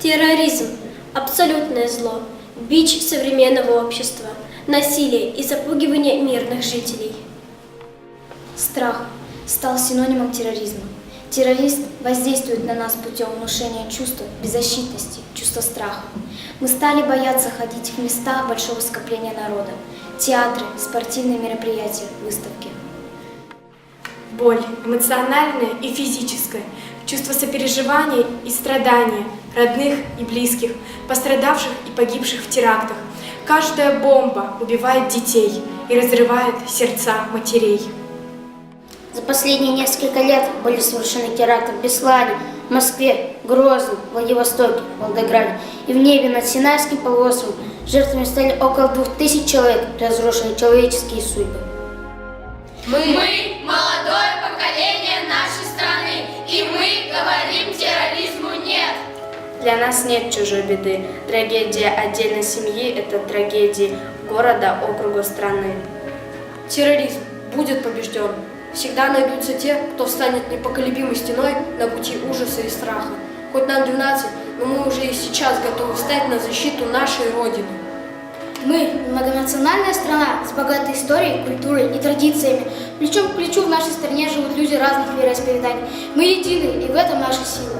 Терроризм – абсолютное зло, бич современного общества, насилие и запугивание мирных жителей. Страх стал синонимом терроризма. Террорист воздействует на нас путем внушения чувства беззащитности, чувства страха. Мы стали бояться ходить в места большого скопления народа, театры, спортивные мероприятия, выставки. Боль эмоциональная и физическая, чувство сопереживания и страдания родных и близких, пострадавших и погибших в терактах. Каждая бомба убивает детей и разрывает сердца матерей. За последние несколько лет были совершены теракты в Беслане, Москве, Грозном, Владивостоке, Волгограде и в небе над Синайским полуостровом. Жертвами стали около 2000 человек, разрушили человеческие судьбы. Мы молодое поколение нашей страны, и мы говорим терроризму нет. Для нас нет чужой беды. Трагедия отдельной семьи – это трагедия города, округа, страны. Терроризм будет побежден. Всегда найдутся те, кто встанет непоколебимой стеной на пути ужаса и страха. Хоть нам 12, но мы уже и сейчас готовы встать на защиту нашей Родины. Мы – многонациональная страна с богатой историей, культурой и традициями. Плечом к плечу в нашей стране живут люди разных вероисповеданий. Мы едины, и в этом наша сила.